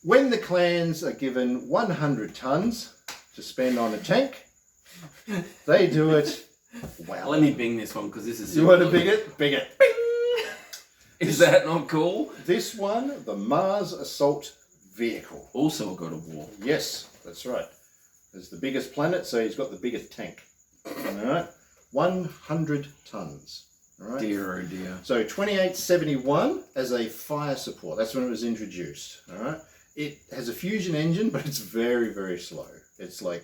when the clans are given 100 tons to spend on a tank, they do it well. Let me bing this one because this is... You want to bing it? Bing it. Bing! Is that not cool? This one, the Mars Assault Vehicle. Also a God of War. Yes, that's right. It's the biggest planet, so he's got the biggest tank. Alright? 100 tons. Alright? Dear, oh dear. So 2871 as a fire support. That's when it was introduced. Alright? It has a fusion engine, but it's very, very slow. It's like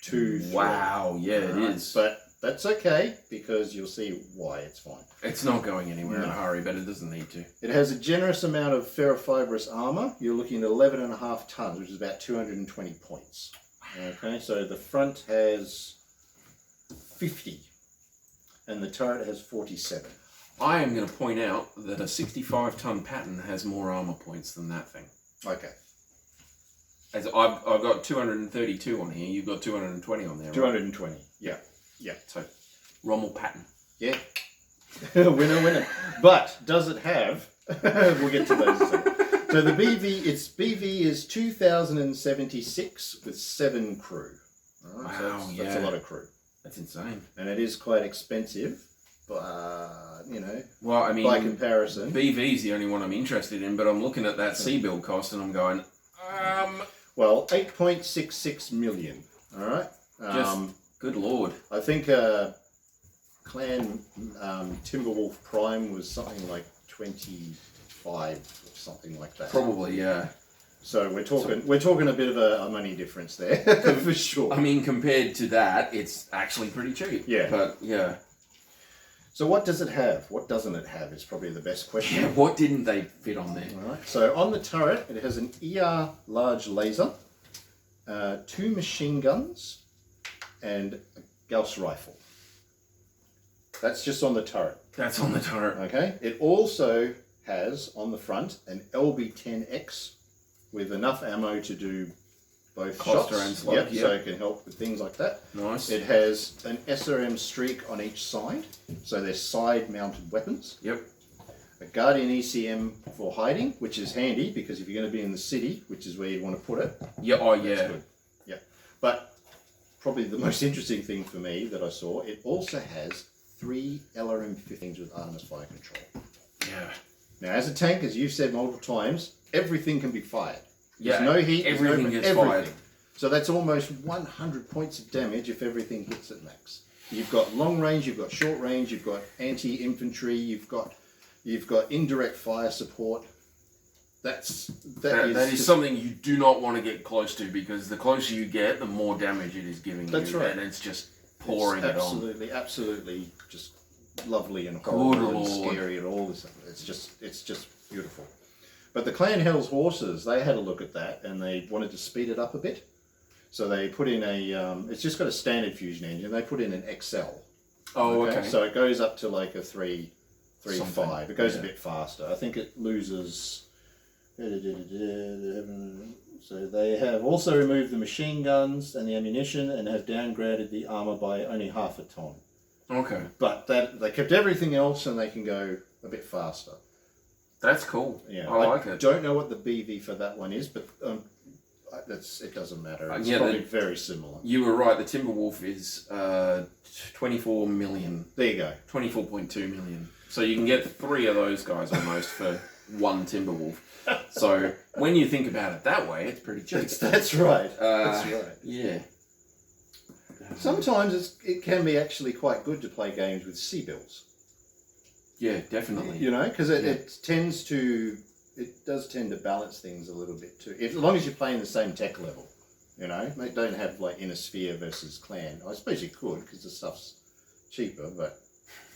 2, 3. Wow, yeah, it is. But that's okay, because you'll see why it's fine. It's not going anywhere in a hurry, but it doesn't need to. It has a generous amount of ferrofibrous armour. You're looking at 11.5 tons, which is about 220 points. Okay, so the front has 50, and the turret has 47. I am going to point out that a 65-ton Patton has more armour points than that thing. Okay. As I've got 232 on here, you've got 220 on there, right? 220, yeah. Yeah. So, Rommel Patton. Yeah. Winner, winner. But does it have... we'll get to those in a second. So the its BV is 2,076 with 7 crew. Right, wow, so that's a lot of crew. That's insane. And it is quite expensive, but, you know, well, I mean, by comparison... BV's the only one I'm interested in, but I'm looking at that C-build cost and I'm going, Well, 8.66 million, all right? Good lord. I think Clan Timberwolf Prime was something like 25 or something like that. Probably, yeah. So we're talking a bit of a money difference there for sure. I mean, compared to that, it's actually pretty cheap. Yeah. But yeah. So what does it have? What doesn't it have is probably the best question. Yeah, what didn't they fit on there? All right. So on the turret, it has an ER large laser, 2 machine guns, and a Gauss rifle. That's just on the turret. That's on the turret. Okay. It also has on the front an LB-10X with enough ammo to do both Cluster shots. and slug, yep, yeah. so it can help with things like that. Nice. It has an SRM streak on each side, so they're side-mounted weapons. Yep. A Guardian ECM for hiding, which is handy because if you're going to be in the city, which is where you want to put it. Yeah. Oh, yeah. That's good. Yeah. But probably the most interesting thing for me that I saw, it also has 3 LRM-15s with Artemis fire control. Yeah. Now, as a tank, as you've said multiple times, everything can be fired. Yeah. There's no heat. Everything gets fired. So that's almost 100 points of damage if everything hits at max. You've got long range, you've got short range, you've got anti-infantry, you've got indirect fire support. That is something you do not want to get close to because the closer you get, the more damage it is giving you. That's right. And it's just pouring it on. Absolutely, just lovely and horrible and scary and all this. It's just beautiful. But the Clan Hell's horses, they had a look at that and they wanted to speed it up a bit. So they put in it's just got a standard fusion engine. They put in an XL. Oh, okay. So it goes up to like a 3.5. It goes yeah. a bit faster. I think it loses. So they have also removed the machine guns and the ammunition and have downgraded the armor by only half a ton. Okay. But they kept everything else and they can go a bit faster. That's cool. Yeah, I like it. I don't know what the BV for that one is, but it doesn't matter. It's probably very similar. You were right. The Timberwolf is 24 million. There you go. 24.2 million. So you can get 3 of those guys almost for 1 Timberwolf. So when you think about it that way, it's pretty cheap. That's right. That's right. Yeah. Sometimes it can be actually quite good to play games with C-bills. Yeah, definitely. You know, because it does tend to balance things a little bit too. As long as you're playing the same tech level, you know, they don't have like Inner Sphere versus Clan. I suppose you could because the stuff's cheaper, but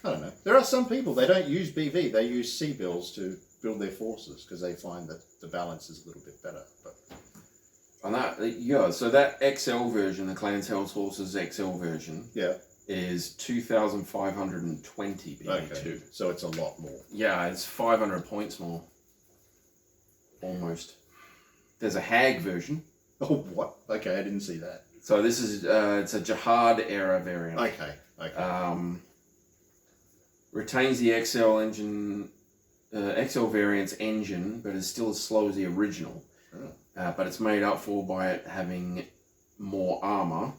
I don't know. There are some people, they don't use BV, they use C-bills to build their forces because they find that the balance is a little bit better. But on that, yeah, so that XL version, the Clan's Hell's Horses XL version, yeah, is 2,520 BV2. Okay. So it's a lot more. Yeah, it's 500 points more. Almost. There's a Hag version. Oh, what? Okay, I didn't see that. So this is it's a Jihad era variant. Okay. Retains the XL engine, XL variant's engine, but is still as slow as the original. Oh. but it's made up for by it having more armour.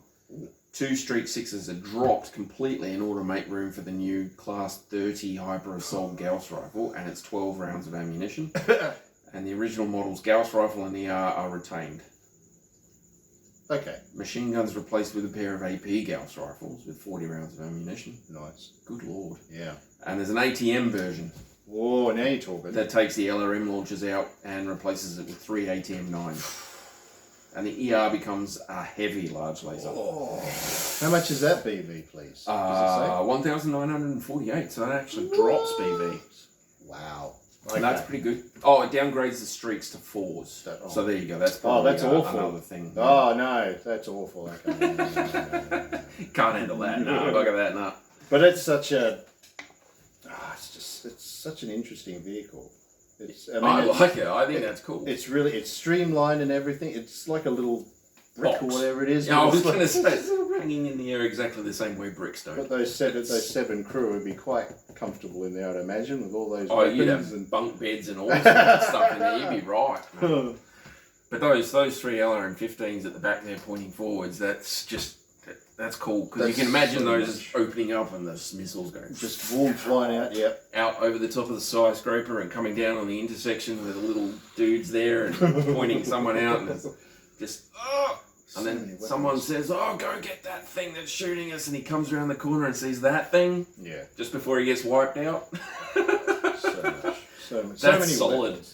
2 Streak 6s are dropped completely in order to make room for the new Class 30 Hyper Assault Gauss rifle, and it's 12 rounds of ammunition. And the original model's Gauss rifle and ER are retained. Okay. Machine guns replaced with a pair of AP Gauss rifles with 40 rounds of ammunition. Nice. Good lord. Yeah. And there's an ATM version. Whoa, now you're talking. That takes the LRM launchers out and replaces it with 3 ATM-9s. And the ER becomes a heavy large laser. Oh. How much is that BV, please? Does it say? 1,948, so that actually drops BV. Wow. And that's pretty good. Oh, it downgrades the streaks to 4s. So there you go. That's probably that's awful. another thing. Oh, no, that's awful. Okay. No. Can't handle that. No, look at that. No. But it's such a... it's such an interesting vehicle. I like it. I think that's cool. It's streamlined and everything. It's like a little brick Box. or whatever it is. Yeah, I was going to say, it's sort of hanging in the air exactly the same way bricks don't. But those seven crew would be quite comfortable in there, I'd imagine, with all those weapons. You'd have and bunk beds and all sorts of stuff in there. You'd be right. Mate. But those 3 LRM-15s at the back there pointing forwards, that's cool, because you can imagine those opening up and the missiles going just warm flying out. Yep. Out over the top of the skyscraper and coming down on the intersection with the little dudes there and pointing someone out, and it's just and then someone says, "Oh, go get that thing that's shooting us," and he comes around the corner and sees that thing. Yeah. Just before he gets wiped out. So much. So That's many solid. weapons.